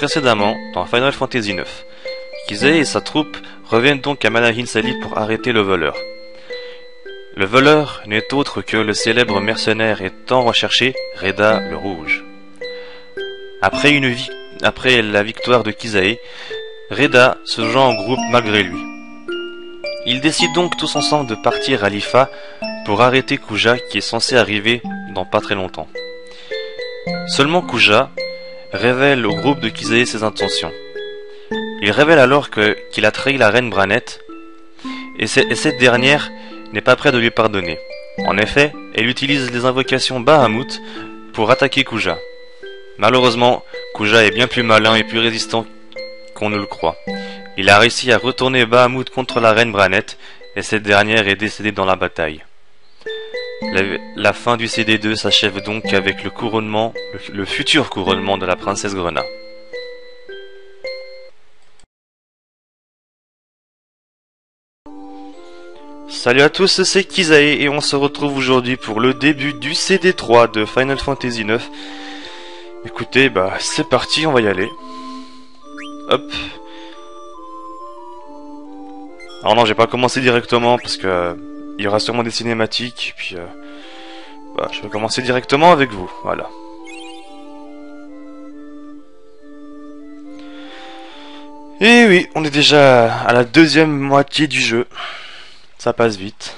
Précédemment, dans Final Fantasy IX, Kisei et sa troupe reviennent donc à Manahyn Sali pour arrêter le voleur. Le voleur n'est autre que le célèbre mercenaire et tant recherché Reda le Rouge. Après la victoire de Kisei, Reda se joint au groupe malgré lui. Ils décident donc tous ensemble de partir à l'Ifa pour arrêter Kuja qui est censé arriver dans pas très longtemps. Seulement Kuja révèle au groupe de Kisei ses intentions. Il révèle alors qu'il a trahi la reine Branette et cette dernière n'est pas prête de lui pardonner. En effet, elle utilise les invocations Bahamut pour attaquer Kuja. Malheureusement, Kuja est bien plus malin et plus résistant qu'on ne le croit. Il a réussi à retourner Bahamut contre la reine Branette et cette dernière est décédée dans la bataille. La fin du CD2 s'achève donc avec le futur couronnement de la princesse Grena. Salut à tous, c'est Kisei et on se retrouve aujourd'hui pour le début du CD3 de Final Fantasy IX. Écoutez, c'est parti, on va y aller. Hop. Alors non, j'ai pas commencé directement parce que il y aura sûrement des cinématiques, puis je vais commencer directement avec vous, voilà. Et oui, on est déjà à la deuxième moitié du jeu. Ça passe vite.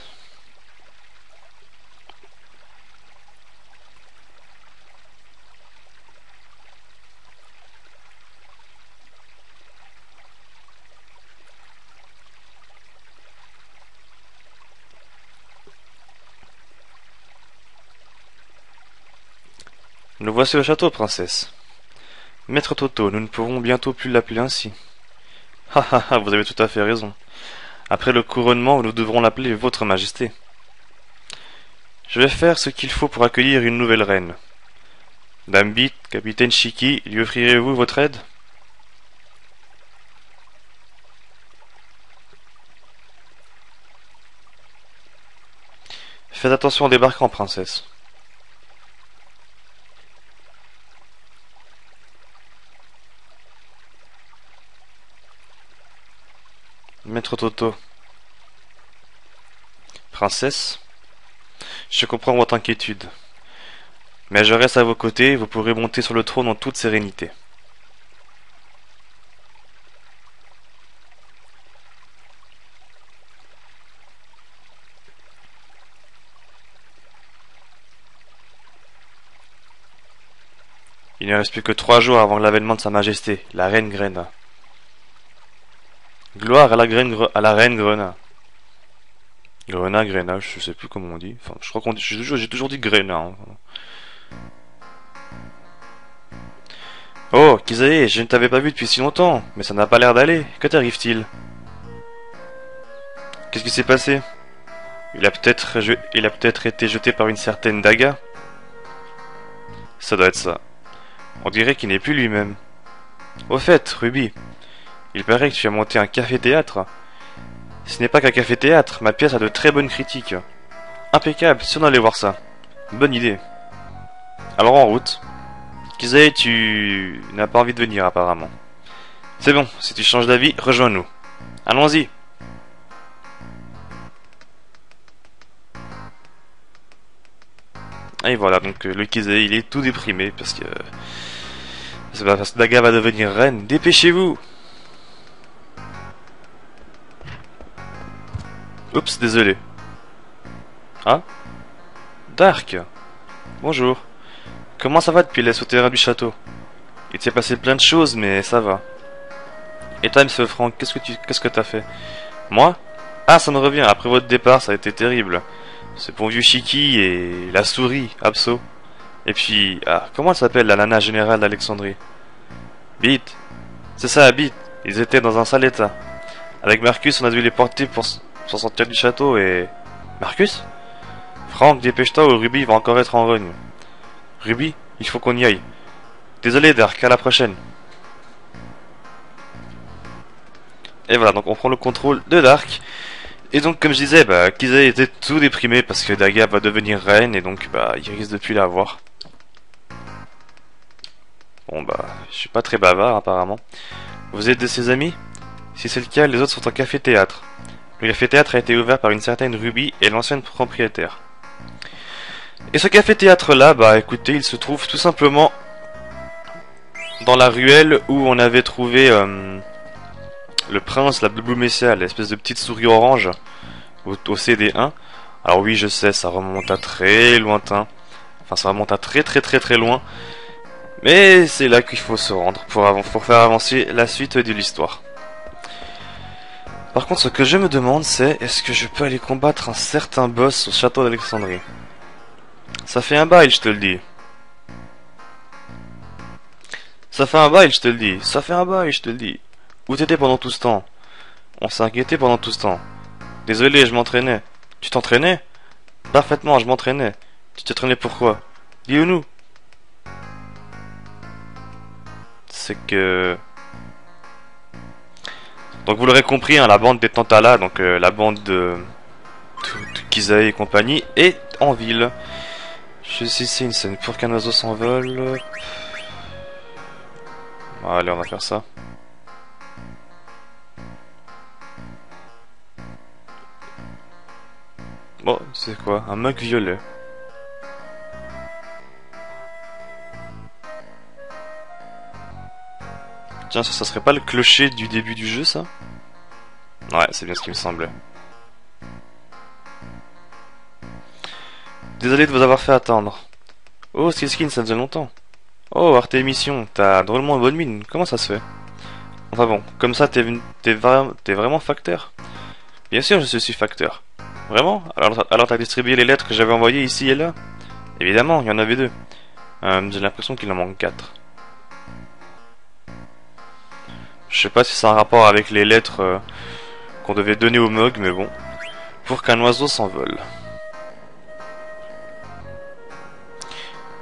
Nous voici au château, princesse. Maître Toto, nous ne pourrons bientôt plus l'appeler ainsi. Vous avez tout à fait raison. Après le couronnement, nous devrons l'appeler Votre Majesté. Je vais faire ce qu'il faut pour accueillir une nouvelle reine. Dame Bit, capitaine Shiki, lui offrirez-vous votre aide? Faites attention en débarquant, princesse. Maître Toto. Princesse, je comprends votre inquiétude. Mais je reste à vos côtés, vous pourrez monter sur le trône en toute sérénité. Il ne reste plus que 3 jours avant l'avènement de Sa Majesté, la reine Grena. Gloire à la reine Grena. Grena, je sais plus comment on dit. Enfin, je crois j'ai toujours dit Grena. Hein. Oh, Kisei, je ne t'avais pas vu depuis si longtemps, mais ça n'a pas l'air d'aller. Que t'arrive-t-il? Qu'est-ce qui s'est passé? Il a peut-être été jeté par une certaine Daga. Ça doit être ça. On dirait qu'il n'est plus lui-même. Au fait, Ruby, il paraît que tu as monté un café-théâtre. Ce n'est pas qu'un café-théâtre, ma pièce a de très bonnes critiques. Impeccable, si on allait voir ça. Bonne idée. Alors en route. Kisei, tu n'as pas envie de venir apparemment. C'est bon, si tu changes d'avis, rejoins-nous. Allons-y. Et voilà, donc le Kisei, il est tout déprimé parce que Daga va devenir reine. Dépêchez-vous. Oups, désolé. Ah? Dark. Bonjour. Comment ça va depuis les souterrains du château? Il s'est passé plein de choses, mais ça va. Et toi, Monsieur Franck, qu'est-ce que t'as fait? Moi? Ah, ça me revient, après votre départ, ça a été terrible. Ce bon vieux Shiki et la souris, Abso. Et puis, comment elle s'appelle, la nana générale d'Alexandrie? Beat. C'est ça, Beat. Ils étaient dans un sale état. Avec Marcus, on a dû les porter pour sortir du château et... Marcus? Franck, dépêche-toi ou Ruby va encore être en rogne. Ruby, il faut qu'on y aille. Désolé Dark, à la prochaine. Et voilà, donc on prend le contrôle de Dark. Et donc comme je disais, Kisei était tout déprimé parce que Daga va devenir reine et donc il risque de plus la voir. Bon bah, je suis pas très bavard apparemment. Vous êtes de ses amis? Si c'est le cas, les autres sont au café-théâtre. Le café-théâtre a été ouvert par une certaine Ruby et l'ancienne propriétaire. Et ce café-théâtre-là, bah écoutez, il se trouve tout simplement dans la ruelle où on avait trouvé le prince, la Blue Messia, l'espèce de petite souris orange au CD1. Alors oui, je sais, ça remonte à très lointain. Enfin, ça remonte à très loin. Mais c'est là qu'il faut se rendre pour faire avancer la suite de l'histoire. Par contre, ce que je me demande, c'est est-ce que je peux aller combattre un certain boss au château d'Alexandrie? Ça fait un bail, je te le dis. Ça fait un bail, je te le dis. Ça fait un bail, je te le dis. Où t'étais pendant tout ce temps? On s'est inquiété pendant tout ce temps. Désolé, je m'entraînais. Tu t'entraînais? Parfaitement, je m'entraînais. Tu t'entraînais pourquoi? Dis-nous. C'est que... Donc vous l'aurez compris, hein, la bande des Tantala, donc la bande de Kizae et compagnie, est en ville. Je sais c'est une scène pour qu'un oiseau s'envole. Allez, on va faire ça. Bon, c'est quoi? Un mug violet. Tiens, ça serait pas le clocher du début du jeu, ça? Ouais, c'est bien ce qui me semblait. Désolé de vous avoir fait attendre. Oh, Skillskin, ça faisait longtemps. Oh, Artémission, t'as drôlement une bonne mine. Comment ça se fait? Enfin bon, comme ça, t'es vraiment facteur? Bien sûr, je suis facteur. Vraiment? Alors t'as distribué les lettres que j'avais envoyées ici et là? Évidemment, il y en avait deux. J'ai l'impression qu'il en manque 4. Je sais pas si c'est un rapport avec les lettres qu'on devait donner au Mog, mais bon. Pour qu'un oiseau s'envole.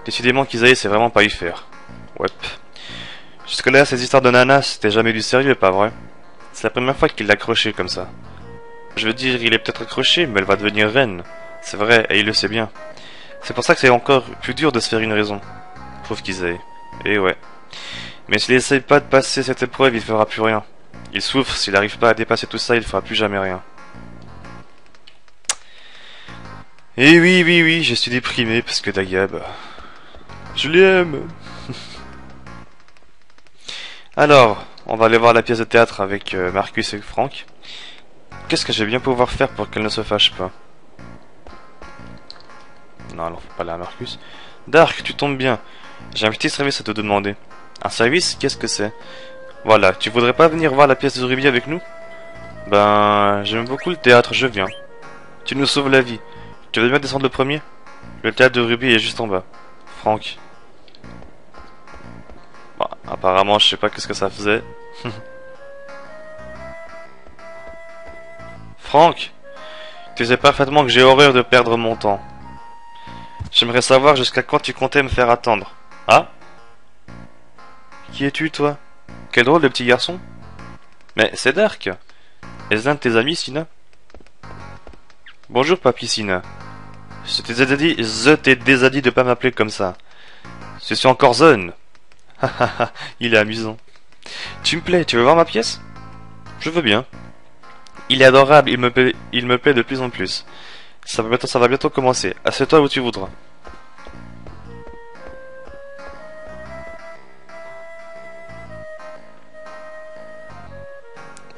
Décidément qu'Isaïe sait vraiment pas y faire. Ouais. Jusque-là, ces histoires de Nana, c'était jamais du sérieux, pas vrai? C'est la première fois qu'il l'a accroché comme ça. Je veux dire, il est peut-être accroché, mais elle va devenir reine. C'est vrai, et il le sait bien. C'est pour ça que c'est encore plus dur de se faire une raison. Pauvre Kizae. Et ouais. Mais s'il essaye pas de passer cette épreuve, il fera plus rien. Il souffre, s'il n'arrive pas à dépasser tout ça, il fera plus jamais rien. Et oui, je suis déprimé parce que Dagab... Je l'aime. Alors, on va aller voir la pièce de théâtre avec Marcus et Franck. Qu'est-ce que je vais bien pouvoir faire pour qu'elle ne se fâche pas? Non, alors faut pas aller à Marcus. Dark, tu tombes bien. J'ai un petit service à te demander. Un service? Qu'est-ce que c'est? Voilà, tu voudrais pas venir voir la pièce de Ruby avec nous? Ben, j'aime beaucoup le théâtre, je viens. Tu nous sauves la vie. Tu veux bien descendre le premier? Le théâtre de Ruby est juste en bas. Franck. Bon, apparemment, je sais pas qu'est-ce que ça faisait. Franck, tu sais parfaitement que j'ai horreur de perdre mon temps. J'aimerais savoir jusqu'à quand tu comptais me faire attendre. Ah? Qui es-tu, toi? Quel drôle de petit garçon. Mais c'est Dark. Est-ce l'un de tes amis, Sina? Bonjour, papy Sina. Je t'ai déjà dit de pas m'appeler comme ça. Je suis encore Zone. Il est amusant. Tu me plais, tu veux voir ma pièce? Je veux bien. Il est adorable, il me plaît de plus en plus. Ça va bientôt commencer. Assieds-toi où tu voudras.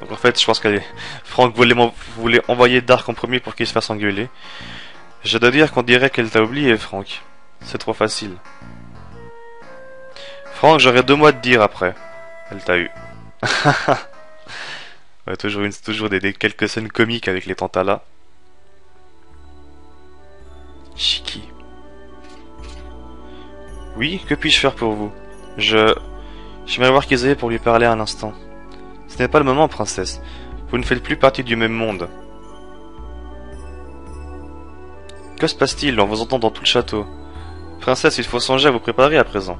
Donc en fait, je pense que Franck voulait envoyer Dark en premier pour qu'il se fasse engueuler. Je dois dire qu'on dirait qu'elle t'a oublié, Franck. C'est trop facile. Franck, j'aurai 2 mois de dire après. Elle t'a eu. Ouais, toujours quelques scènes comiques avec les Tantala. Shiki. Oui, que puis-je faire pour vous? J'aimerais voir Kizae pour lui parler un instant. Ce n'est pas le moment, princesse. Vous ne faites plus partie du même monde. Que se passe-t-il? On vous entend dans tout le château. Princesse, il faut songer à vous préparer à présent.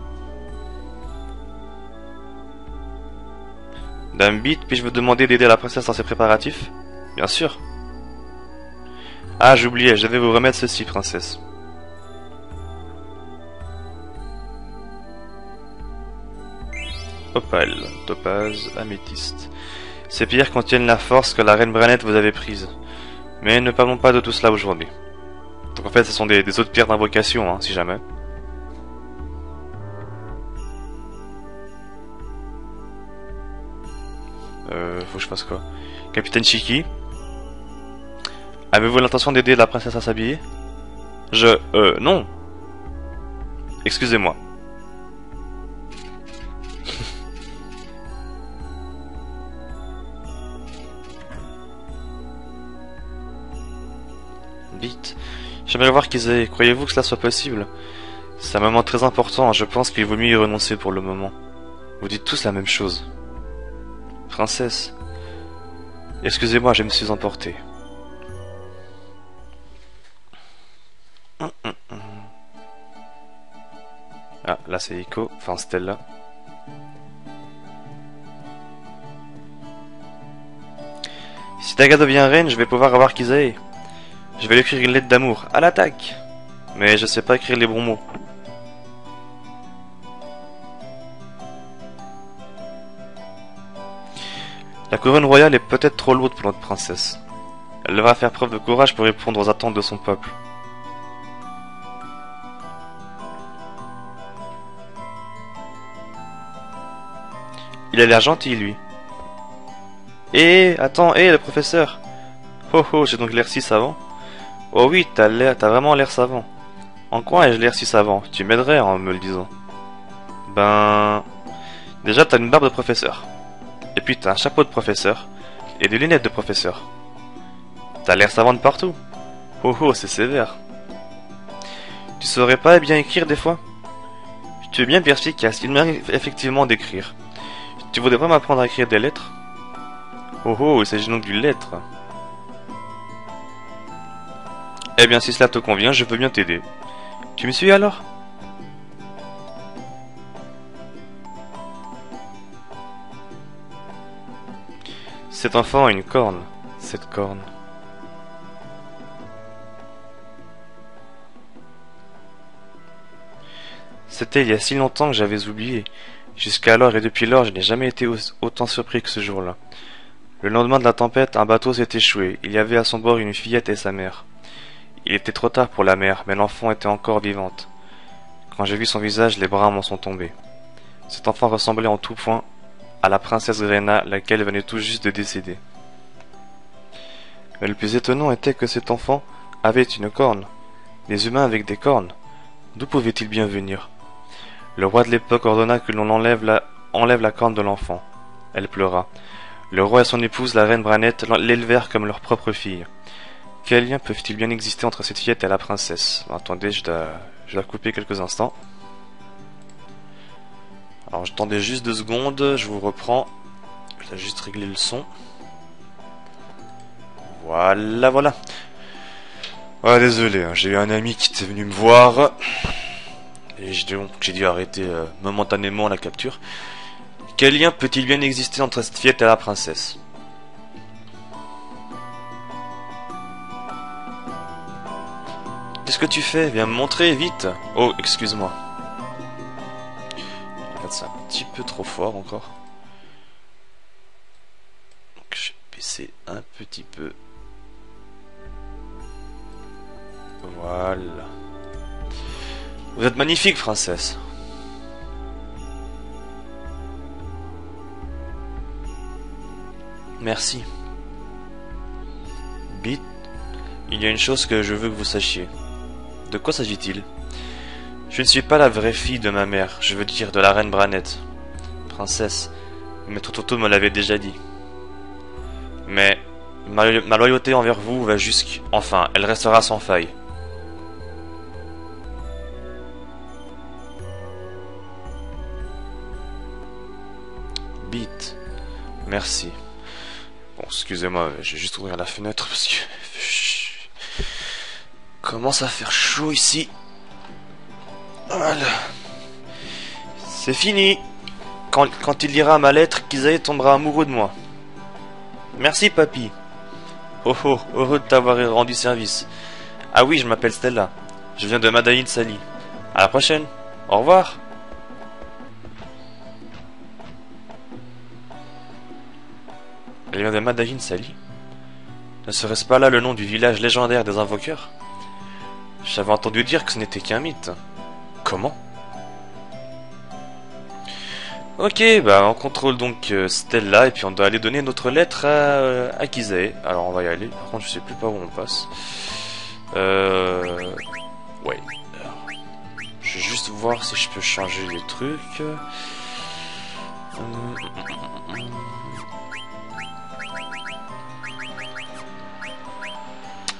Dame Beat, puis-je vous demander d'aider la princesse dans ses préparatifs? Bien sûr. Ah, j'oubliais, je devais vous remettre ceci, princesse. Opale, topaz, améthyste. Ces pierres contiennent la force que la reine Branette vous avait prise. Mais ne parlons pas de tout cela aujourd'hui. Donc en fait, ce sont des autres pierres d'invocation, hein, si jamais. Faut que je fasse quoi? Capitaine Chiki? Avez-vous l'intention d'aider la princesse à s'habiller? Non. Excusez-moi. Vite. J'aimerais voir qu'ils aient... Croyez-vous que cela soit possible? C'est un moment très important, je pense qu'il vaut mieux y renoncer pour le moment. Vous dites tous la même chose. Princesse. Excusez-moi, je me suis emporté. Ah, là c'est Eiko, enfin Stella. Si Daga devient reine, je vais pouvoir avoir Kizae. Je vais lui écrire une lettre d'amour. À l'attaque! Mais je sais pas écrire les bons mots. La couronne royale est peut-être trop lourde pour notre princesse. Elle devra faire preuve de courage pour répondre aux attentes de son peuple. Il a l'air gentil, lui. Attends, le professeur. Oh, j'ai donc l'air si savant. Oh oui, t'as vraiment l'air savant. En quoi ai-je l'air si savant? Tu m'aiderais en me le disant. Déjà, t'as une barbe de professeur. Et puis t'as un chapeau de professeur. Et des lunettes de professeur. T'as l'air savant de partout. Oh, c'est sévère. Tu saurais pas bien écrire des fois? Tu es bien perspicace, il m'arrive effectivement d'écrire. Tu voudrais pas m'apprendre à écrire des lettres? Oh, il s'agit donc d'une lettre. Eh bien, si cela te convient, je veux bien t'aider. Tu me suis alors? Cet enfant a une corne. Cette corne. C'était il y a si longtemps que j'avais oublié. Jusqu'alors et depuis lors, je n'ai jamais été autant surpris que ce jour-là. Le lendemain de la tempête, un bateau s'est échoué. Il y avait à son bord une fillette et sa mère. Il était trop tard pour la mère, mais l'enfant était encore vivante. Quand j'ai vu son visage, les bras m'en sont tombés. Cet enfant ressemblait en tout point à la princesse Grena, laquelle venait tout juste de décéder. Mais le plus étonnant était que cet enfant avait une corne. Les humains avec des cornes. D'où pouvaient-ils bien venir? Le roi de l'époque ordonna que l'on enlève la corne de l'enfant. Elle pleura. Le roi et son épouse, la reine Branette, l'élevèrent comme leur propre fille. Quels liens peuvent-ils bien exister entre cette fillette et la princesse? Attendez, je dois couper quelques instants. Alors j'attendais juste 2 secondes, je vous reprends. Je dois juste régler le son. Voilà. Ah, désolé, hein, j'ai eu un ami qui était venu me voir. Et j'ai dû arrêter momentanément la capture. Quel lien peut-il bien exister entre cette fillette et la princesse? Qu'est-ce que tu fais? Viens me montrer, vite! Oh, excuse-moi. En fait, c'est un petit peu trop fort encore. Donc, je vais baisser un petit peu. Voilà. Vous êtes magnifique, princesse. Merci. Bit, il y a une chose que je veux que vous sachiez. De quoi s'agit-il? Je ne suis pas la vraie fille de ma mère, je veux dire de la reine Branette. Princesse, Maître Toto me l'avait déjà dit. Mais ma loyauté envers vous va jusqu'à... Enfin, elle restera sans faille. Bit, merci. Bon, excusez-moi, je vais juste ouvrir la fenêtre parce que... Commence à faire chaud ici. Voilà. C'est fini. Quand il lira ma lettre, Kizae tombera amoureux de moi. Merci, papy. Oh, heureux de t'avoir rendu service. Ah oui, je m'appelle Stella. Je viens de Madain Sali. À la prochaine. Au revoir. Elle vient de Madahin Sali. Ne serait-ce pas là le nom du village légendaire des invoqueurs? J'avais entendu dire que ce n'était qu'un mythe. Comment? Ok, bah on contrôle donc Stella et puis on doit aller donner notre lettre à Kizae. Alors on va y aller. Par contre je sais plus par où on passe. Ouais. Alors, je vais juste voir si je peux changer les trucs.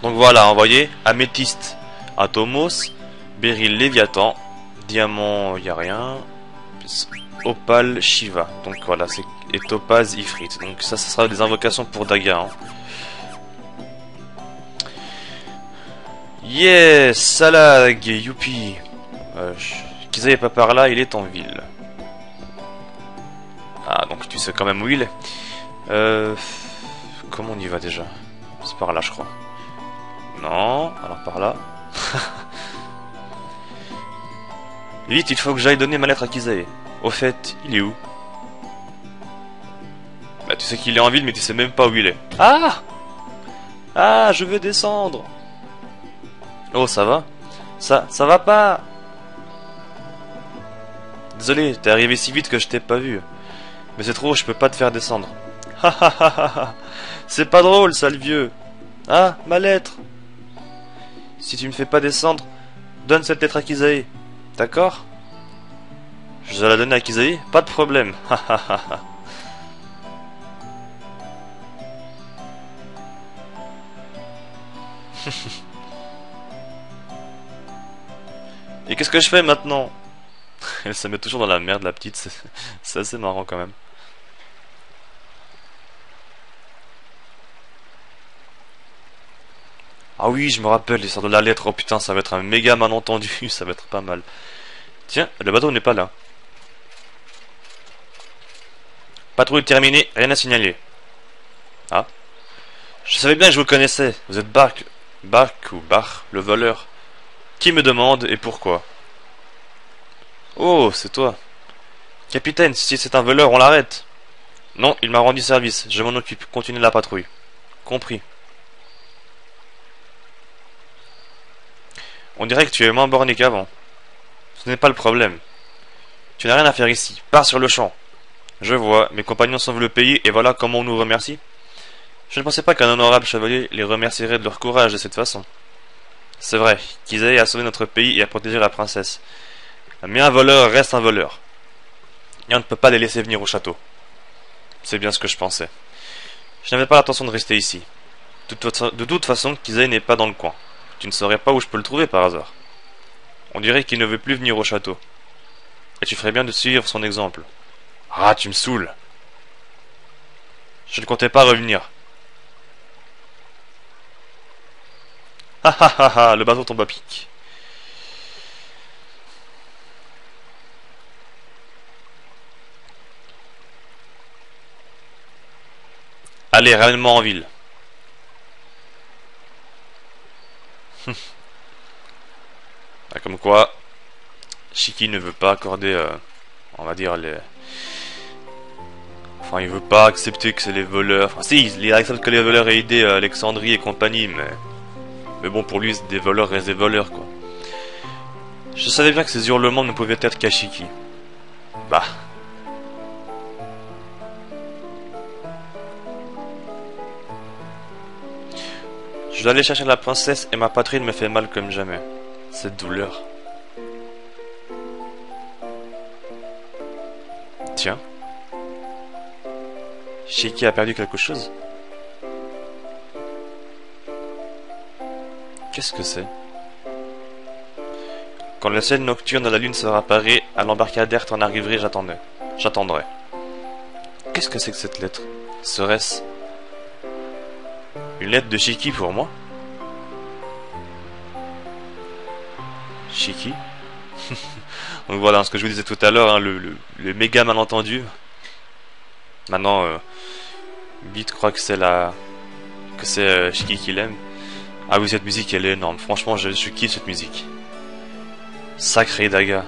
Donc voilà, vous voyez, améthyste, Atomos, béryl, Léviathan, diamant, y a rien, opale, Shiva. Donc voilà, c'est et topaz, Ifrit. Donc ça sera des invocations pour Daga. Hein. Yes, Salag, youpi. Kizae est pas par là, il est en ville. Ah, donc tu sais quand même où il est. Comment on y va déjà? C'est par là, je crois. Non, alors par là. Vite, il faut que j'aille donner ma lettre à Kizae. Au fait, il est où? Bah, tu sais qu'il est en ville, mais tu sais même pas où il est. Ah! Ah, je veux descendre. Oh, ça va? Ça va pas? Désolé, t'es arrivé si vite que je t'ai pas vu. Mais c'est trop, je peux pas te faire descendre. Ha ha ha ha. C'est pas drôle, sale vieux. Ah, ma lettre. Si tu me fais pas descendre, donne cette lettre à Kizae. D'accord? Je dois la donner à Kizae? Pas de problème. Ha ha ha ha. Et qu'est-ce que je fais maintenant? Elle se met toujours dans la merde, la petite. C'est assez marrant quand même. Ah oui, je me rappelle l'histoire de la lettre. Oh putain, ça va être un méga malentendu. Ça va être pas mal. Tiens, le bateau n'est pas là. Patrouille terminée, rien à signaler. Ah. Je savais bien que je vous connaissais. Vous êtes Bark ou Bar, le voleur. Qui me demande et pourquoi? Oh, c'est toi. Capitaine, si c'est un voleur, on l'arrête. Non, il m'a rendu service. Je m'en occupe. Continuez la patrouille. Compris. On dirait que tu es moins borné qu'avant. Ce n'est pas le problème. Tu n'as rien à faire ici. Pars sur le champ. Je vois, mes compagnons sauvent le pays et voilà comment on nous remercie. Je ne pensais pas qu'un honorable chevalier les remercierait de leur courage de cette façon. C'est vrai, Kizae a sauvé notre pays et a protégé la princesse. Mais un voleur reste un voleur. Et on ne peut pas les laisser venir au château. C'est bien ce que je pensais. Je n'avais pas l'intention de rester ici. De toute façon, Kizae n'est pas dans le coin. Tu ne saurais pas où je peux le trouver par hasard. On dirait qu'il ne veut plus venir au château. Et tu ferais bien de suivre son exemple. Ah, tu me saoules. Je ne comptais pas revenir. Ah ah ah ah, le bateau tombe à pic. Allez, ramène-moi en ville. Ah, comme quoi, Shiki ne veut pas accorder, on va dire, les... Enfin, il veut pas accepter que c'est les voleurs. Enfin, si, il accepte que les voleurs aient aidé Alexandrie et compagnie, mais... Mais bon, pour lui, des voleurs restent des voleurs, quoi. Je savais bien que ces hurlements ne pouvaient être qu'à Shiki. Bah... Je dois aller chercher la princesse et ma poitrine me fait mal comme jamais. Cette douleur. Tiens. Shiki a perdu quelque chose? Qu'est-ce que c'est? Quand le ciel nocturne de la lune sera paré, à l'embarcadère t'en arriverai, j'attendrai. Qu'est-ce que c'est que cette lettre? Serait-ce une lettre de Shiki pour moi? Shiki? Donc voilà, ce que je vous disais tout à l'heure, hein, le méga malentendu. Maintenant, Beat croit que c'est Shiki qui l'aime. Ah oui, cette musique, elle est énorme. Franchement, je kiffe cette musique. Sacré Daga.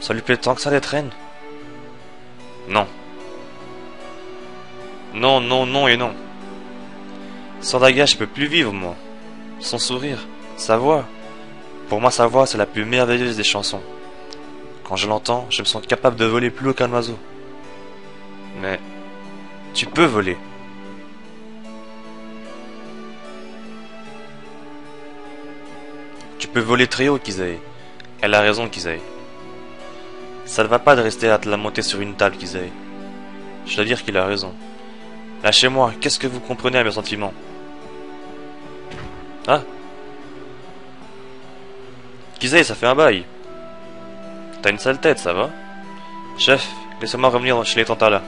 Ça lui plaît tant que ça d'être reine? Non. Non, non, non et non. Sans Daga, je peux plus vivre, moi. Son sourire, sa voix. Pour moi, sa voix, c'est la plus merveilleuse des chansons. Quand je l'entends, je me sens capable de voler plus haut qu'un oiseau. Mais tu peux voler. Tu peux voler très haut, Kizae. Elle a raison, Kizae. Ça ne va pas de rester à te la monter sur une table, Kizae. Je dois dire qu'il a raison. Lâchez-moi, qu'est-ce que vous comprenez à mes sentiments? Ah, Kizae, ça fait un bail. T'as une sale tête, ça va? Chef, laissez-moi revenir chez les Tantala.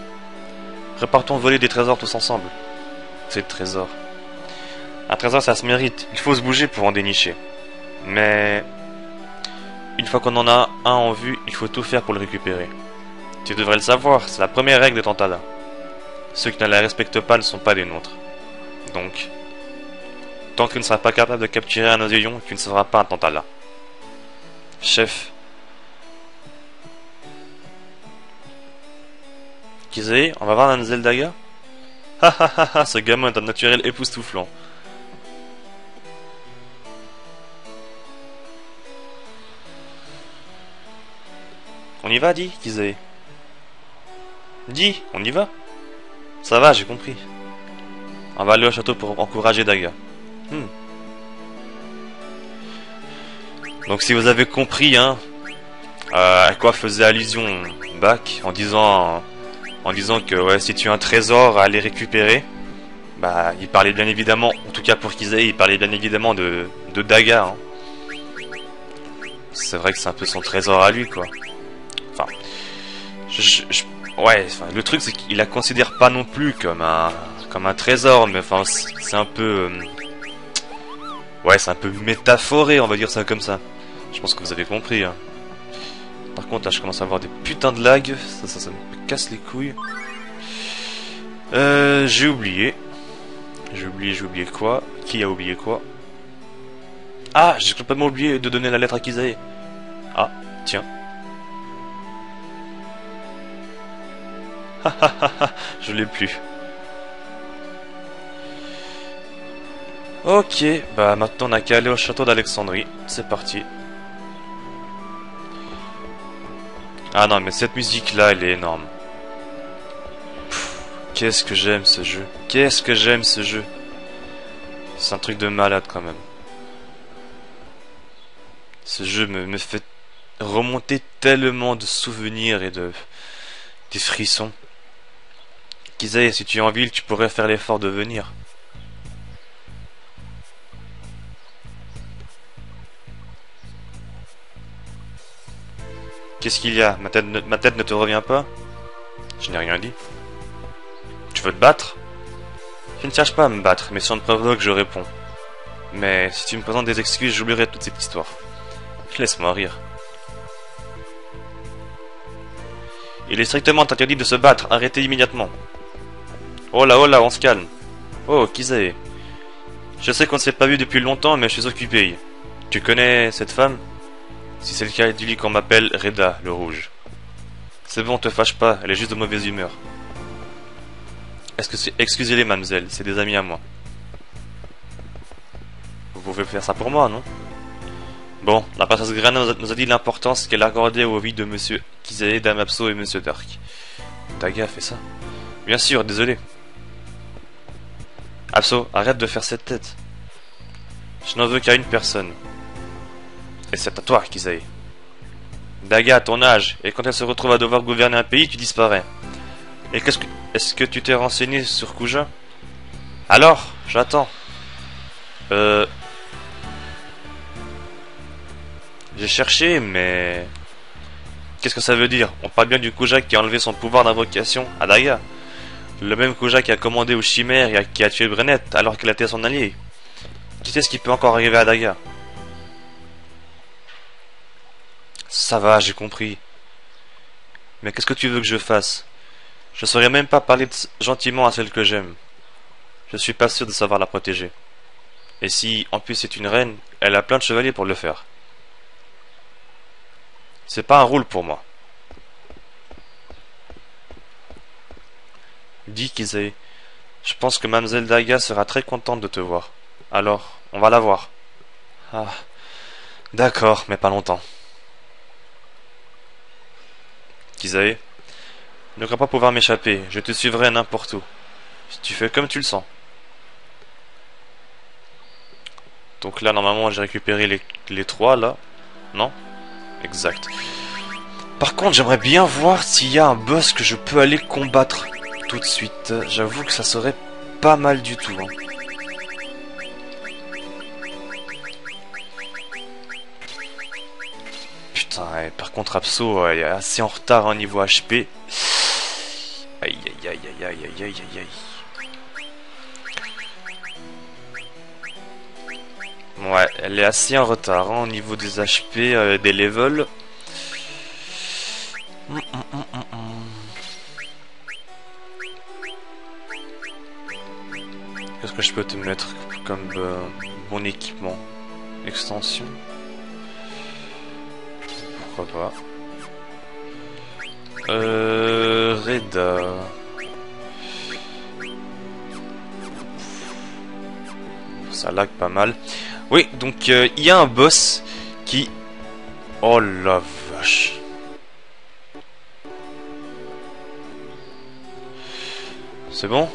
Repartons voler des trésors tous ensemble. Ces trésors. Un trésor, ça se mérite. Il faut se bouger pour en dénicher. Mais une fois qu'on en a un en vue, il faut tout faire pour le récupérer. Tu devrais le savoir, c'est la première règle de Tantala. Ceux qui ne la respectent pas ne sont pas des nôtres. Donc, tant que tu ne seras pas capable de capturer un oseillon, tu ne seras pas un Tantala. Chef. Kizae, on va voir un Zeldaga? Ha ha ha ha, ce gamin est un naturel époustouflant. On y va, dis, Kizae. Dis, on y va? Ça va, j'ai compris. On va aller au château pour encourager Daga. Donc si vous avez compris, hein, à quoi faisait allusion Bach en disant que ouais, si tu as un trésor à aller récupérer, bah il parlait bien évidemment, en tout cas pour Kizae, il parlait bien évidemment de Daga. Hein. C'est vrai que c'est un peu son trésor à lui, quoi. Enfin, ouais, enfin, le truc c'est qu'il la considère pas non plus comme un trésor, mais enfin c'est un peu, ouais, c'est un peu métaphoré, on va dire ça comme ça. Je pense que vous avez compris. Hein. Par contre, là, je commence à avoir des putains de lag. Ça me casse les couilles. J'ai oublié. J'ai oublié quoi? Qui a oublié quoi? Ah, j'ai complètement oublié de donner la lettre à Kizae. Ah, tiens. Je l'ai plus. Ok, bah maintenant on a qu'à aller au château d'Alexandrie. C'est parti. Ah non, mais cette musique-là, elle est énorme. Qu'est-ce que j'aime ce jeu. Qu'est-ce que j'aime ce jeu. C'est un truc de malade quand même. Ce jeu me fait remonter tellement de souvenirs et des frissons. Kizae, si tu es en ville, tu pourrais faire l'effort de venir. Qu'est-ce qu'il y a? Ma tête ne te revient pas? Je n'ai rien dit. Tu veux te battre? Je ne cherche pas à me battre, mais si on me provoque, je réponds. Mais si tu me présentes des excuses, j'oublierai toute cette histoire. Laisse-moi rire. Il est strictement interdit de se battre, arrêtez immédiatement. Oh là, on se calme. Oh, Kizae. Je sais qu'on ne s'est pas vu depuis longtemps, mais je suis occupé. Tu connais cette femme? Si c'est le cas, dis-lui qu'on m'appelle Reda, le rouge. C'est bon, te fâche pas, elle est juste de mauvaise humeur. Excusez-les, mademoiselle, c'est des amis à moi. Vous pouvez faire ça pour moi, non? Bon, la princesse Grana nous a dit l'importance qu'elle accordait aux vies de monsieur Kizae, Dame Abso et monsieur Dark. Daga fait ça? Bien sûr, désolé. Abso, arrête de faire cette tête. Je n'en veux qu'à une personne. Et c'est à toi, Kizae. Daga a ton âge, et quand elle se retrouve à devoir gouverner un pays, tu disparais. Et est-ce que tu t'es renseigné sur Kuja? Alors, j'attends. J'ai cherché, mais... Qu'est-ce que ça veut dire? On parle bien du Kuja qui a enlevé son pouvoir d'invocation à Daga. Le même Kuja qui a commandé aux chimères et qui a tué Brennett alors qu'elle était son allié. Qui sait ce qui peut encore arriver à Daga? Ça va, j'ai compris. Mais qu'est-ce que tu veux que je fasse? Je ne saurais même pas parler gentiment à celle que j'aime. Je suis pas sûr de savoir la protéger. Et si, en plus, c'est une reine, elle a plein de chevaliers pour le faire. C'est pas un rôle pour moi. Dis, Kizae, Je pense que Mademoiselle Daga sera très contente de te voir. Alors, on va la voir. Ah, d'accord, mais pas longtemps. Kizae, ne crois pas pouvoir m'échapper, je te suivrai n'importe où. Tu fais comme tu le sens. Donc là, normalement, j'ai récupéré les trois, là. Non? Exact. Par contre, j'aimerais bien voir s'il y a un boss que je peux aller combattre tout de suite. J'avoue que ça serait pas mal du tout. Hein. Putain, par contre, Abso est assez en retard au niveau HP. Aïe, aïe, aïe, aïe, aïe, aïe, aïe, aïe. Ouais, elle est assez en retard hein, au niveau des HP, des levels. Qu'est-ce que je peux te mettre comme bon équipement? Extension? Pourquoi pas? Reda. Ça lag pas mal. Oui, donc il y a un boss qui... Oh la vache. C'est bon?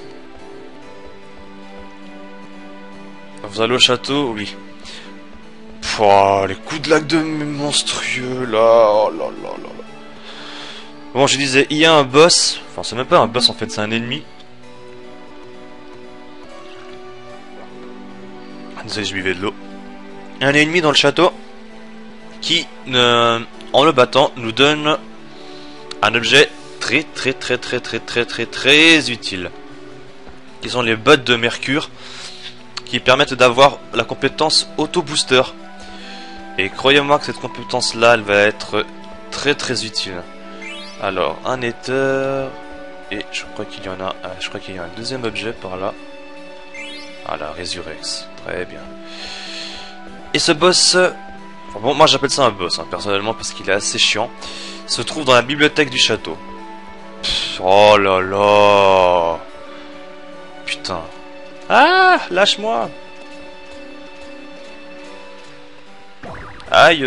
Vous allez au château? Oui. Pouah, les coups de lag de monstrueux là. Oh là là là là. Bon, je disais, il y a un boss. Enfin, c'est même pas un boss en fait, c'est un ennemi. Désolé, je buvais de l'eau. Un ennemi dans le château qui, en le battant, nous donne un objet très utile. Qui sont les bottes de mercure qui permettent d'avoir la compétence auto-booster. Et croyez-moi que cette compétence-là, elle va être très utile. Alors, un éther... Et je crois qu'il y en a... je crois qu'il y a un deuxième objet par là. Ah, la Résurrex. Très bien. Et ce boss... Enfin bon, moi j'appelle ça un boss, hein, personnellement, parce qu'il est assez chiant. Se trouve dans la bibliothèque du château. Pff, oh là là. Putain. Ah, lâche-moi. Aïe.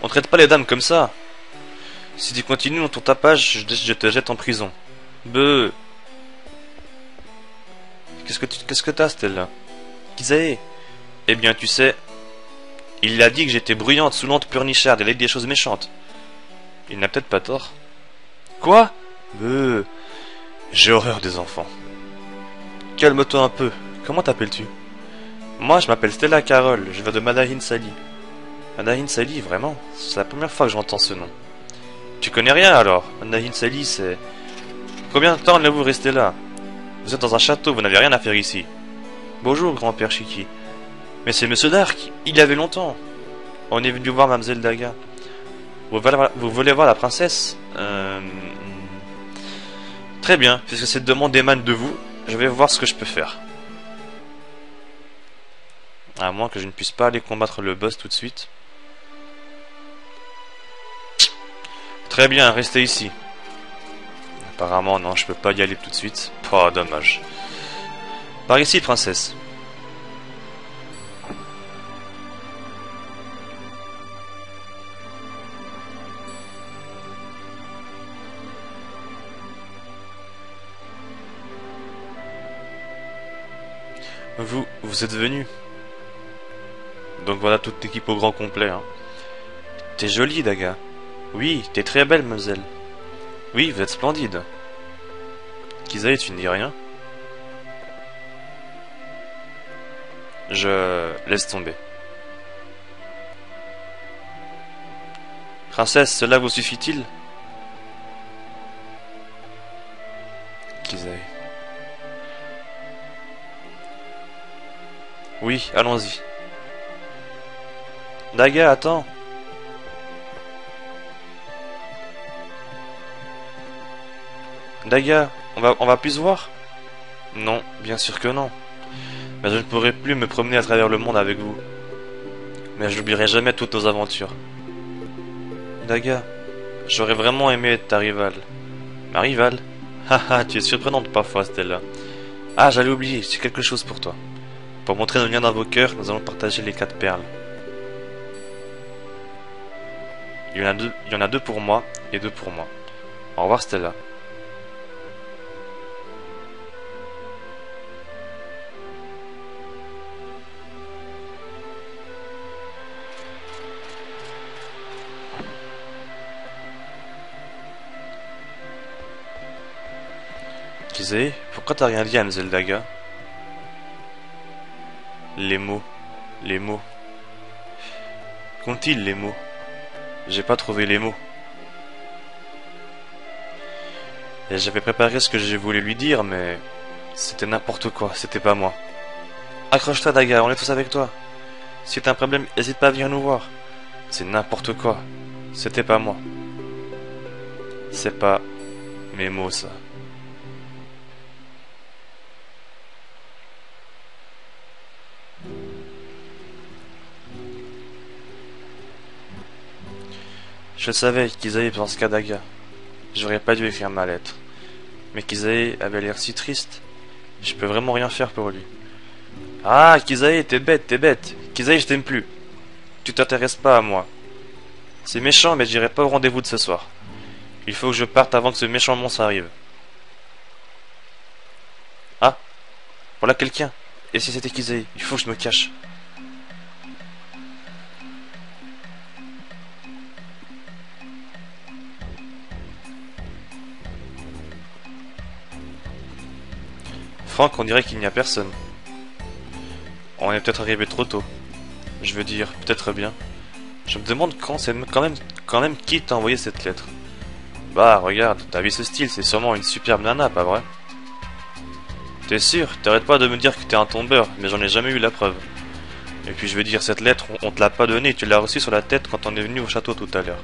On traite pas les dames comme ça. Si tu continues dans ton tapage, je te jette en prison. Beuh. Qu'est-ce que t'as, Stella? Kizae? Eh bien, tu sais, il a dit que j'étais bruyante, saoulante, pleurnicharde, elle a dit des choses méchantes. Il n'a peut-être pas tort. Quoi? Beuh. J'ai horreur des enfants. Calme-toi un peu. Comment t'appelles-tu? Moi, je m'appelle Stella Carole, je viens de Madahin Sali. Madahin Sali, vraiment? C'est la première fois que j'entends ce nom. Tu connais rien alors? Madahin Sali, c'est... Combien de temps allez-vous rester là? Vous êtes dans un château, vous n'avez rien à faire ici. Bonjour, grand-père Shiki. Mais c'est Monsieur Dark, il y avait longtemps. On est venu voir Mademoiselle Daga. Vous voulez voir la princesse? Très bien, puisque cette demande émane de vous, je vais voir ce que je peux faire. À moins que je ne puisse pas aller combattre le boss tout de suite. Très bien, restez ici. Apparemment, non, je peux pas y aller tout de suite. Oh, dommage. Par ici, princesse. Vous êtes venu. Donc voilà toute l'équipe au grand complet. Hein. T'es jolie, Daga. Oui, t'es très belle, mademoiselle. Oui, vous êtes splendide. Kizae, tu ne dis rien? Je laisse tomber. Princesse, cela vous suffit-il? Kizae. Oui, allons-y. Daga, attends. Daga, on va plus se voir? Non, bien sûr que non. Mais je ne pourrai plus me promener à travers le monde avec vous. Mais je n'oublierai jamais toutes nos aventures. Daga, j'aurais vraiment aimé être ta rivale. Ma rivale? Haha, tu es surprenante parfois, Stella. Ah, j'allais oublier, j'ai quelque chose pour toi. Pour montrer nos liens dans vos cœurs, nous allons partager les 4 perles. Il y en a deux pour moi et 2 pour moi. Au revoir, Stella. Kizé, pourquoi t'as rien dit à Mzeldaga? Les mots. Les mots. Qu'ont-ils les mots? J'ai pas trouvé les mots. Et j'avais préparé ce que j'ai voulu lui dire, mais... C'était n'importe quoi, c'était pas moi. Accroche-toi, Daga, on est tous avec toi. Si t'as un problème, n'hésite pas à venir nous voir. C'est n'importe quoi. C'était pas moi. C'est pas mes mots, ça. Je savais qu'Isaïe pense qu'à Daga. J'aurais pas dû écrire ma lettre. Mais Kizae avait l'air si triste. Je peux vraiment rien faire pour lui. Ah, Kizae, t'es bête, t'es bête. Kizae, je t'aime plus. Tu t'intéresses pas à moi. C'est méchant, mais j'irai pas au rendez-vous de ce soir. Il faut que je parte avant que ce méchant monstre arrive. Ah, voilà quelqu'un. Et si c'était Kizae? Il faut que je me cache. Franck, on dirait qu'il n'y a personne. On est peut-être arrivé trop tôt. Je veux dire, peut-être bien. Je me demande quand même qui t'a envoyé cette lettre. Bah, regarde, t'as vu ce style, c'est sûrement une superbe nana, pas vrai? T'es sûr? T'arrêtes pas de me dire que t'es un tombeur, mais j'en ai jamais eu la preuve. Et puis je veux dire, cette lettre, on te l'a pas donnée, tu l'as reçue sur la tête quand on est venu au château tout à l'heure.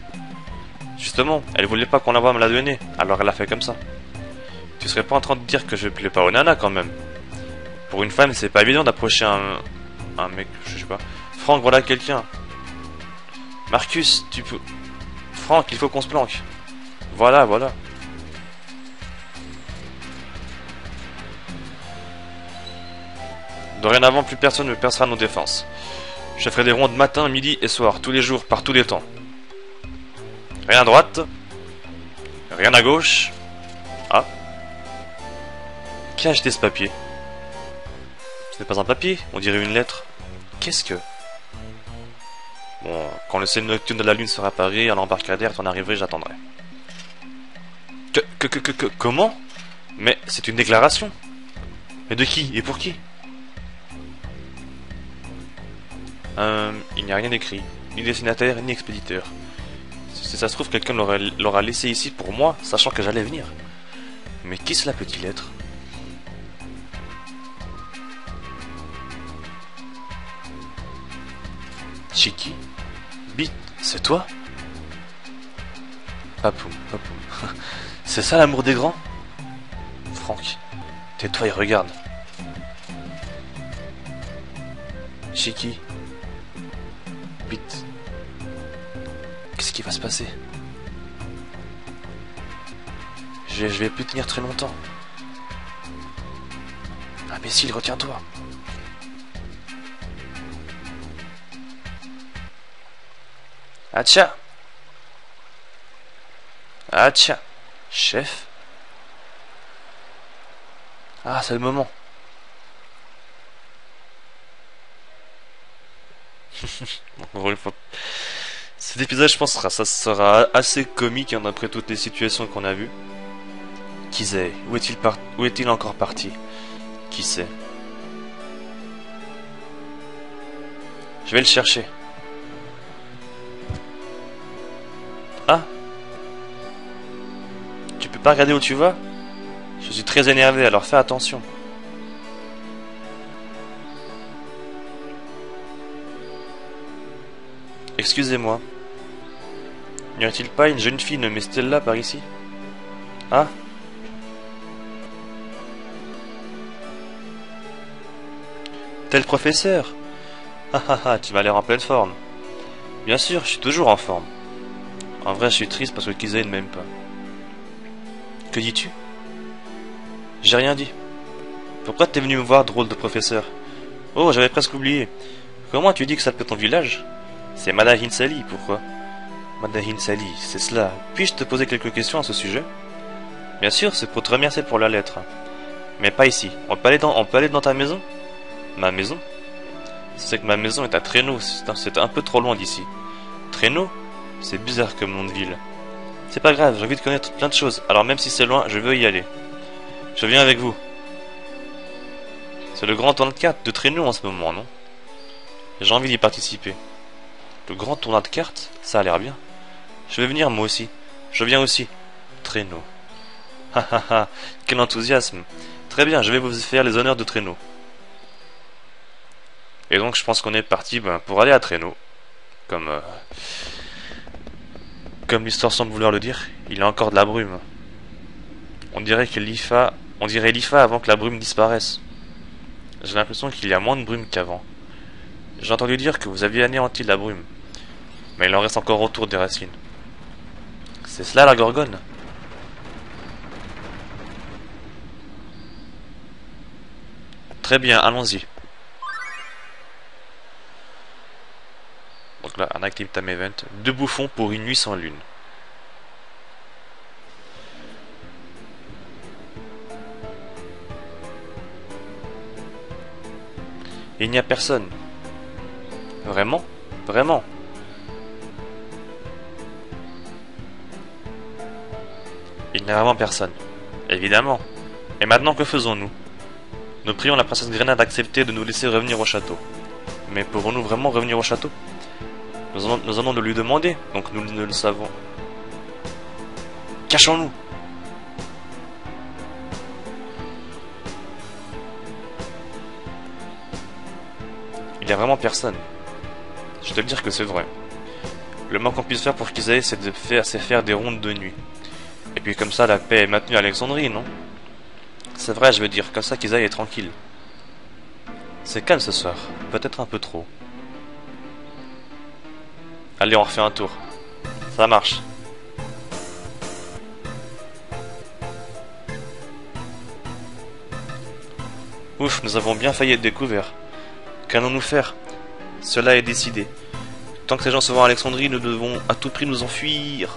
Justement, elle voulait pas qu'on l'envoie me la donner, alors elle a fait comme ça. Tu serais pas en train de dire que je plais pas aux nanas quand même? Pour une femme, c'est pas évident d'approcher un mec, je sais pas. Franck, voilà quelqu'un. Marcus, tu peux... Franck, il faut qu'on se planque. Voilà, voilà. Dorénavant, plus personne ne percera nos défenses. Je ferai des rondes matin, midi et soir, tous les jours, par tous les temps. Rien à droite. Rien à gauche. Ah. Qui a acheté ce papier? Ce n'est pas un papier, on dirait une lettre. Qu'est-ce que... Bon, quand le ciel nocturne de la lune sera apparu, à l'embarcadère, t'en arriverai, j'attendrai. Comment? Mais c'est une déclaration. Mais de qui et pour qui? Il n'y a rien d'écrit, ni destinataire, ni expéditeur. Si ça se trouve, quelqu'un l'aura laissé ici pour moi, sachant que j'allais venir. Mais qui cela peut-il être? Chiki? Bit, c'est toi? Papoum, papoum. C'est ça l'amour des grands? Franck, tais-toi et regarde. Chiki? Bit. Qu'est-ce qui va se passer? Je vais plus tenir très longtemps. Imbécile, retiens-toi. Atcha! Atcha! Chef? Ah, c'est le moment. Cet épisode, je pense, ça sera assez comique hein, d'après toutes les situations qu'on a vues. Qui sait? Où est-il encore parti? Qui sait? Je vais le chercher. Ah? Tu peux pas regarder où tu vas? Je suis très énervé, alors fais attention. Excusez-moi. N'y a-t-il pas une jeune fille nommée Stella par ici? Ah? Tel professeur? Ah ah ah, tu m'as l'air en pleine forme. Bien sûr, je suis toujours en forme. En vrai, je suis triste parce que Kizae ne m'aime pas. Que dis-tu? J'ai rien dit. Pourquoi t'es venu me voir, drôle de professeur? Oh, j'avais presque oublié. Comment tu dis que ça peut ton village? C'est Madahin Sali, pourquoi? Madahin Sali, c'est cela. Puis-je te poser quelques questions à ce sujet? Bien sûr, c'est pour te remercier pour la lettre. Mais pas ici. On peut aller dans ta maison? Ma maison? C'est que ma maison est à Traîneau, c'est un peu trop loin d'ici. Traîneau? C'est bizarre comme nom de ville. C'est pas grave, j'ai envie de connaître plein de choses, alors même si c'est loin, je veux y aller. Je viens avec vous. C'est le grand tournoi de cartes de Traîneau en ce moment, non? J'ai envie d'y participer. Le grand tournoi de cartes? Ça a l'air bien. Je vais venir moi aussi. Je viens aussi. Traîneau. Ha ha ha, quel enthousiasme. Très bien, je vais vous faire les honneurs de Traîneau. Et donc je pense qu'on est parti pour aller à Traîneau. Comme l'histoire semble vouloir le dire, il y a encore de la brume. On dirait l'IFA avant que la brume disparaisse. J'ai l'impression qu'il y a moins de brume qu'avant. J'ai entendu dire que vous aviez anéanti la brume. Mais il en reste encore autour des racines. C'est cela la Gorgone? Très bien, allons-y. Donc là, un Active Time Event. 2 bouffons pour une nuit sans lune. Il n'y a personne. Vraiment? Vraiment? Il n'y a vraiment personne. Évidemment. Et maintenant, que faisons-nous? Nous prions la princesse Grenade d'accepter de nous laisser revenir au château. Mais pourrons-nous vraiment revenir au château? Nous allons lui demander, donc nous ne le savons. Cachons-nous! Il n'y a vraiment personne. Je dois te dire que c'est vrai. Le moins qu'on puisse faire pour qu'ils aillent, c'est faire des rondes de nuit. Et puis comme ça, la paix est maintenue à Alexandrie, non? C'est vrai, je veux dire, comme ça qu'ils aillent tranquilles. C'est calme ce soir, peut-être un peu trop. Allez, on refait un tour. Ça marche. Ouf, nous avons bien failli être découverts. Qu'allons-nous faire? Cela est décidé. Tant que ces gens se vont à Alexandrie, nous devons à tout prix nous enfuir.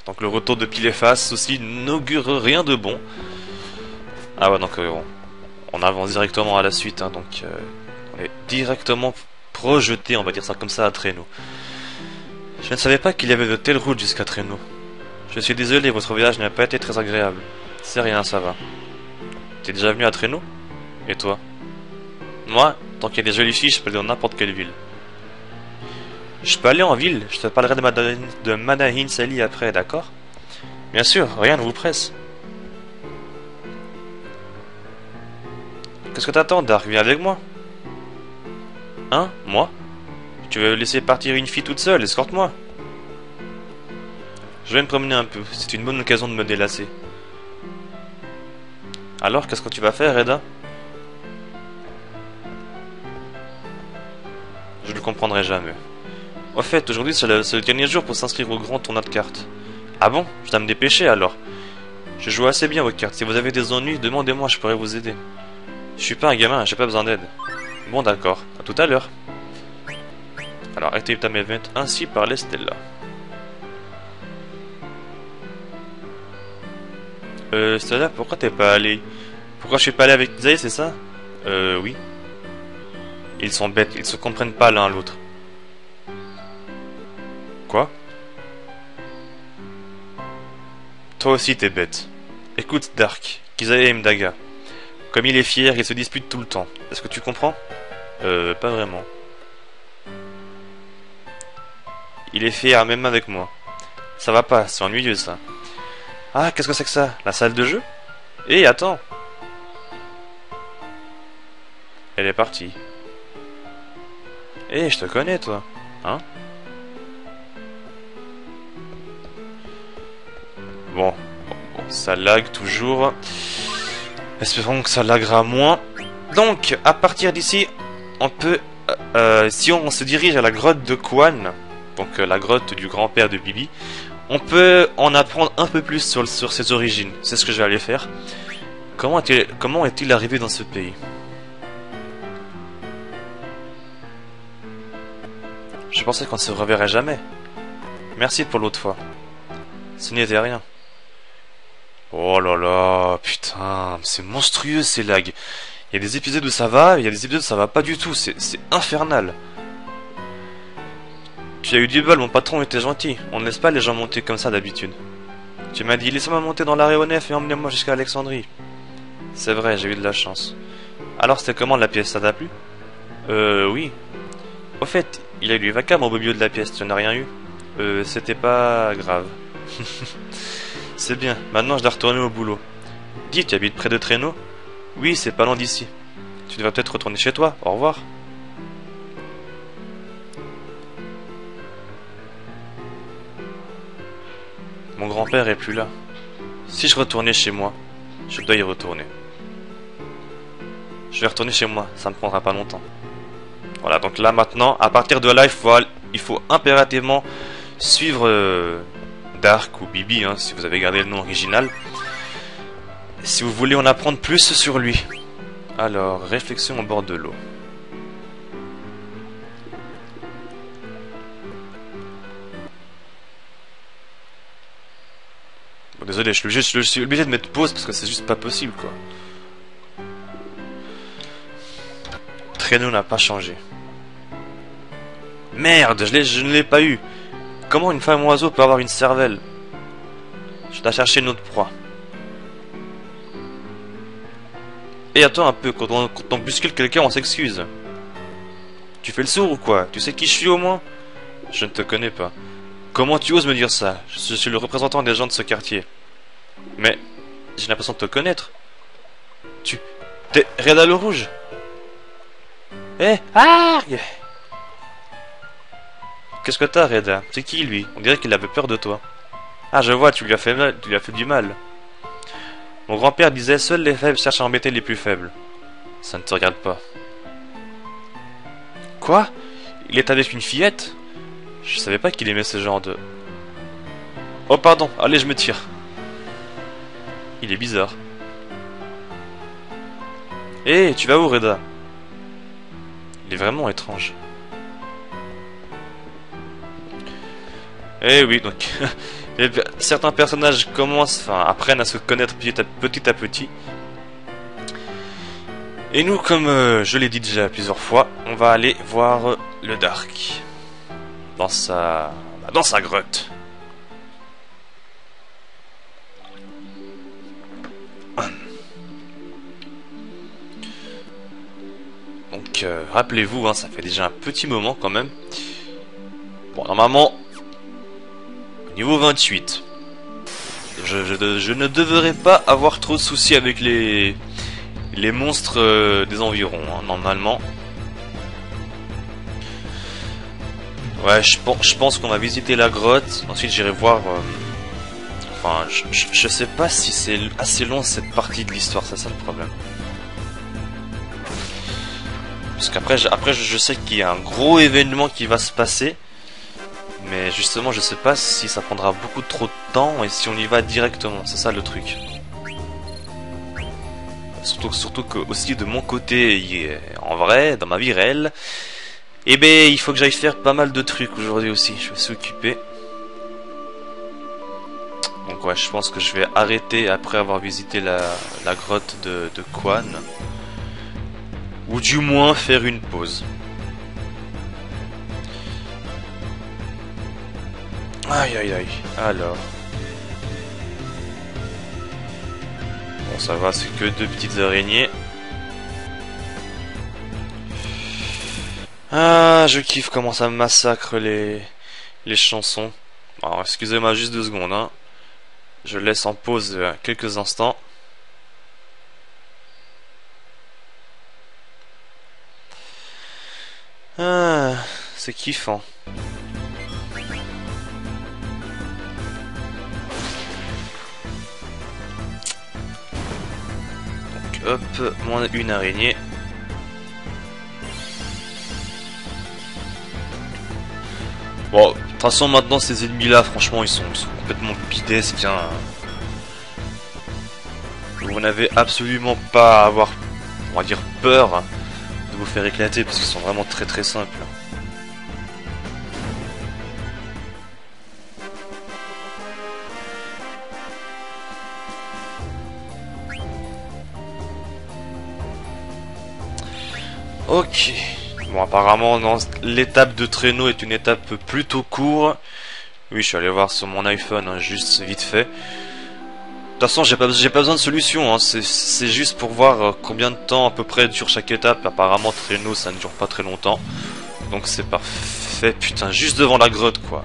Donc le retour de Pile et Face aussi n'augure rien de bon. Ah ouais, donc on avance directement à la suite, hein, donc on est directement projeté, on va dire ça comme ça, à Traîneau. Je ne savais pas qu'il y avait de telles routes jusqu'à Traîneau. Je suis désolé, votre voyage n'a pas été très agréable. C'est rien, ça va. T'es déjà venu à Traîneau? Et toi? Moi, tant qu'il y a des jolies filles, je peux aller dans n'importe quelle ville. Je peux aller en ville, je te parlerai de Madahin Sali après, d'accord? Bien sûr, rien ne vous presse. Qu'est-ce que t'attends, Dark? Viens avec moi. Hein? Moi? Tu veux laisser partir une fille toute seule? Escorte-moi. Je vais me promener un peu, c'est une bonne occasion de me délasser. Alors, qu'est-ce que tu vas faire, Reda? Je ne le comprendrai jamais. Au fait, aujourd'hui c'est le dernier jour pour s'inscrire au grand tournoi de cartes. Ah bon? Je dois me dépêcher alors. Je joue assez bien aux cartes. Si vous avez des ennuis, demandez-moi, je pourrais vous aider. Je suis pas un gamin, j'ai pas besoin d'aide. Bon d'accord, à tout à l'heure. Alors, Active Time Event ainsi par les Stella. Stella, pourquoi t'es pas allé? Pourquoi je suis pas allé avec Zay, c'est ça? Oui. Ils sont bêtes, ils se comprennent pas l'un l'autre. Quoi? Toi aussi t'es bête. Écoute Dark, Kizae et Mdaga. Comme il est fier, il se dispute tout le temps. Est-ce que tu comprends? Pas vraiment. Il est fier même avec moi. Ça va pas, c'est ennuyeux ça. Ah, qu'est-ce que c'est que ça? La salle de jeu? Hé, attends! Elle est partie. Hé, je te connais toi, hein? Bon, ça lag toujours. Espérons que ça laguera moins. Donc, à partir d'ici, on peut... si on se dirige à la grotte de Quan, donc la grotte du grand-père de Billy, On peut en apprendre un peu plus sur ses origines. C'est ce que je vais aller faire. Comment est-il arrivé dans ce pays? Je pensais qu'on ne se reverrait jamais. Merci pour l'autre fois. Ce n'était rien. Oh là là, putain, c'est monstrueux ces lags. Il y a des épisodes où ça va, il y a des épisodes où ça va pas du tout, c'est infernal. Tu as eu du bol, mon patron était gentil. On ne laisse pas les gens monter comme ça d'habitude. Tu m'as dit, laissez-moi monter dans l'aéronef et emmenez-moi jusqu'à Alexandrie. C'est vrai, j'ai eu de la chance. Alors c'était comment la pièce, ça t'a plu? Oui. Au fait, il y a eu du vacarme au beau milieu de la pièce, tu n'as rien eu? C'était pas grave. C'est bien, maintenant je dois retourner au boulot. Dis, tu habites près de Traîneau? Oui, c'est pas loin d'ici. Tu devrais peut-être retourner chez toi, au revoir. Mon grand-père est plus là. Si je retournais chez moi, je dois y retourner. Je vais retourner chez moi, ça me prendra pas longtemps. Voilà, donc là maintenant, à partir de là, il faut impérativement suivre Dark ou Bibi, hein, si vous avez gardé le nom original. Si vous voulez en apprendre plus sur lui. Alors, réflexion au bord de l'eau. Bon, désolé, je suis obligé de mettre pause parce que c'est juste pas possible, quoi. Traîneau n'a pas changé. Merde, je ne l'ai pas eu. Comment une femme oiseau peut avoir une cervelle? Je dois chercher une autre proie. Et attends un peu, quand on bouscule quelqu'un, on s'excuse. Tu fais le sourd ou quoi? Tu sais qui je suis au moins? Je ne te connais pas. Comment tu oses me dire ça? Je suis le représentant des gens de ce quartier. Mais j'ai l'impression de te connaître. T'es Reda le Rouge? Eh, argue! Qu'est-ce que t'as, Reda? C'est qui lui? On dirait qu'il avait peur de toi. Ah, je vois, tu lui as fait du mal. Mon grand-père disait, seuls les faibles cherchent à embêter les plus faibles. Ça ne te regarde pas. Quoi? Il est avec une fillette? Je savais pas qu'il aimait ce genre de... Oh pardon, allez je me tire. Il est bizarre. Hé, tu vas où, Reda? Il est vraiment étrange. Eh oui, donc... certains personnages apprennent à se connaître petit à petit. Et nous, comme je l'ai dit déjà plusieurs fois, on va aller voir le Dark. Dans sa grotte. Donc, rappelez-vous, hein, ça fait déjà un petit moment quand même. Bon, normalement, niveau 28. Je ne devrais pas avoir trop de soucis avec les monstres des environs, hein, normalement. Ouais, je pense qu'on va visiter la grotte. Ensuite, j'irai voir... Enfin, je sais pas si c'est assez long cette partie de l'histoire, c'est ça le problème. Parce qu'après, je sais qu'il y a un gros événement qui va se passer. Mais justement, je sais pas si ça prendra beaucoup trop de temps et si on y va directement. C'est ça le truc. Surtout que aussi de mon côté, en vrai, dans ma vie réelle, eh ben, il faut que j'aille faire pas mal de trucs aujourd'hui aussi. Je vais s'occuper. Donc ouais, je pense que je vais arrêter après avoir visité la grotte de Quan. Ou du moins faire une pause. Aïe aïe aïe. Alors. Bon, ça va, c'est que deux petites araignées. Ah, je kiffe comment ça massacre les chansons. Alors, excusez-moi juste 2 secondes, hein. Je laisse en pause quelques instants. Ah, c'est kiffant. Donc, hop, moins une araignée. Bon, toute façon, maintenant, ces ennemis-là, franchement, ils sont complètement bidesques. Hein. Vous n'avez absolument pas à avoir, on va dire, peur hein, de vous faire éclater, parce qu'ils sont vraiment très très simples. Ok. Bon, apparemment, l'étape de traîneau est une étape plutôt courte. Oui, je suis allé voir sur mon iPhone, hein, juste vite fait. De toute façon, j'ai pas besoin de solution. Hein. C'est juste pour voir combien de temps à peu près dure chaque étape. Apparemment, traîneau, ça ne dure pas très longtemps. Donc c'est parfait. Putain, juste devant la grotte, quoi.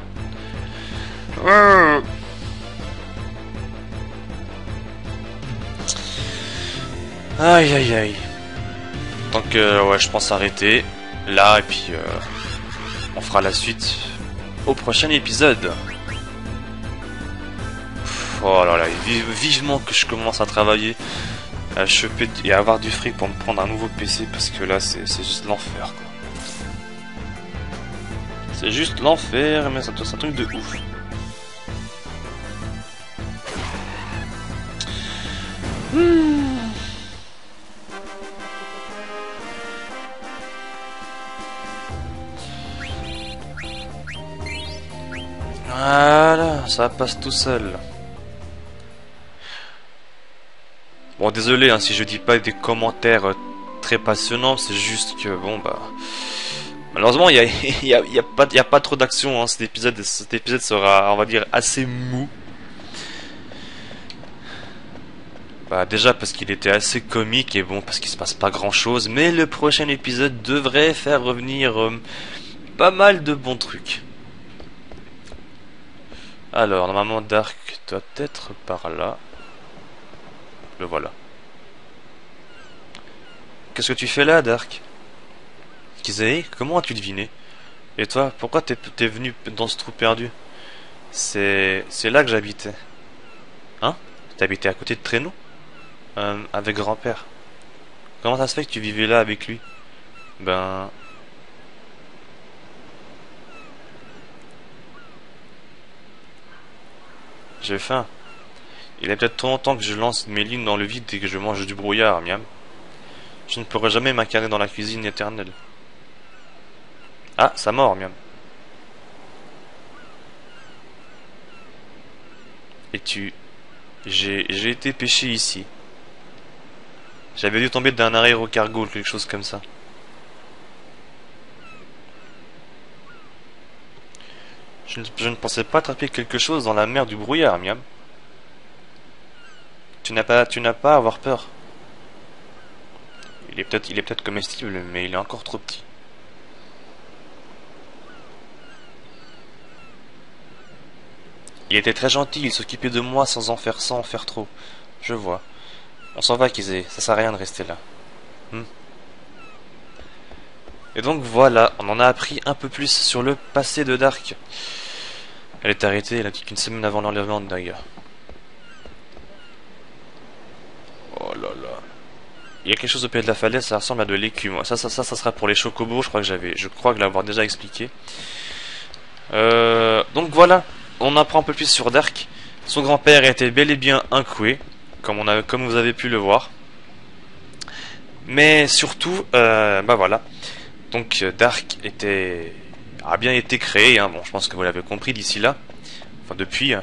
Aïe, aïe, aïe. Donc, ouais, je pense arrêter là, et puis on fera la suite au prochain épisode. Oh là là, vivement que je commence à travailler, à choper et à avoir du fric pour me prendre un nouveau PC, parce que là, c'est juste l'enfer, quoi. C'est juste l'enfer, mais c'est un truc de ouf. Voilà, ça passe tout seul. Bon, désolé hein, si je dis pas des commentaires très passionnants, c'est juste que bon bah malheureusement il y a pas trop d'action. Hein. Cet épisode sera, on va dire, assez mou. Bah déjà parce qu'il était assez comique et bon parce qu'il se passe pas grand chose, mais le prochain épisode devrait faire revenir pas mal de bons trucs. Alors normalement Dark doit être par là. Le voilà. Qu'est-ce que tu fais là, Dark? Kizae, comment as-tu deviné? Et toi, pourquoi t'es venu dans ce trou perdu? C'est là que j'habitais. Hein? T'habitais à côté de Traîneau? Avec grand-père. Comment ça se fait que tu vivais là avec lui? Ben... J'ai faim. Il est peut-être trop longtemps que je lance mes lignes dans le vide et que je mange du brouillard, miam. Je ne pourrai jamais m'incarner dans la cuisine éternelle. Ah, ça mord, miam. Et j'ai été pêché ici. J'avais dû tomber d'un aérocargo ou quelque chose comme ça. Je ne pensais pas attraper quelque chose dans la mer du brouillard, miam. Tu n'as pas à avoir peur. Il est peut-être comestible, mais il est encore trop petit. Il était très gentil, il s'occupait de moi sans en faire trop. Je vois. On s'en va, Kizé, ça sert à rien de rester là. Et donc voilà, on en a appris un peu plus sur le passé de Dark. Elle est arrêtée, elle a dit qu'une semaine avant l'enlèvement de Naga. Oh là là. Il y a quelque chose au pied de la falaise, ça ressemble à de l'écume. Ça sera pour les chocobos, je crois que l'avoir déjà expliqué. Donc voilà, on apprend un peu plus sur Dark. Son grand-père était bel et bien un Kwe, comme vous avez pu le voir. Mais surtout, bah voilà. Donc Dark a bien été créé, hein. Bon, je pense que vous l'avez compris d'ici là. Enfin depuis.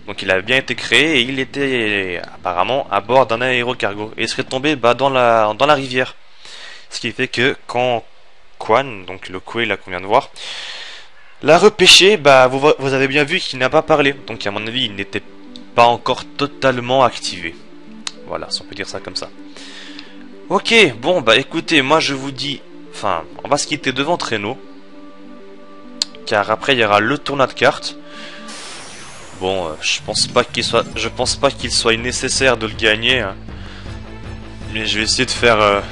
Donc il a bien été créé et il était apparemment à bord d'un aérocargo. Et il serait tombé dans la rivière. Ce qui fait que quand Quan, donc le Kwe là qu'on vient de voir, l'a repêché, bah vous avez bien vu qu'il n'a pas parlé. Donc à mon avis il n'était pas encore totalement activé. Voilà, si on peut dire ça comme ça. Ok, bon bah écoutez, moi je vous dis... Enfin, on va se quitter devant Traîneau. Car après il y aura le tournoi de cartes. Bon, je pense pas qu'il soit nécessaire de le gagner. Hein. Mais je vais essayer de faire...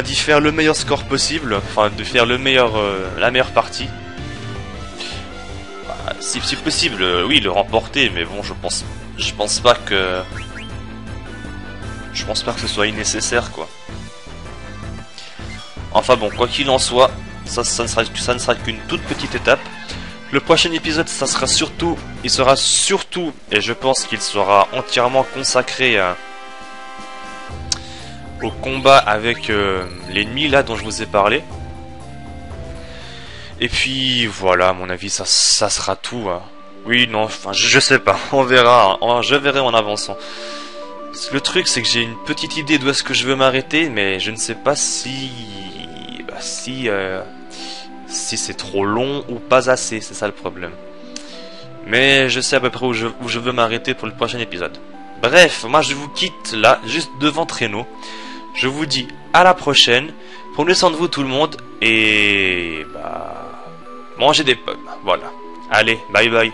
d'y faire le meilleur score possible. Enfin, de faire la meilleure partie. Bah, si possible, oui, le remporter. Mais bon, je pense pas que... Je pense pas que ce soit nécessaire, quoi. Enfin bon, quoi qu'il en soit, ça ne sera qu'une toute petite étape. Le prochain épisode, il sera surtout, et je pense qu'il sera entièrement consacré au combat avec l'ennemi là dont je vous ai parlé. Et puis voilà, à mon avis, ça sera tout. Hein. Oui, non, enfin, je sais pas, on verra, je verrai en avançant. Le truc, c'est que j'ai une petite idée d'où est-ce que je veux m'arrêter, mais je ne sais pas si c'est trop long ou pas assez, c'est ça le problème. Mais je sais à peu près où je veux m'arrêter pour le prochain épisode. Bref, moi je vous quitte là, juste devant Traîneau. Je vous dis à la prochaine. Prenez soin de vous tout le monde et mangez des pommes. Voilà. Allez, bye bye.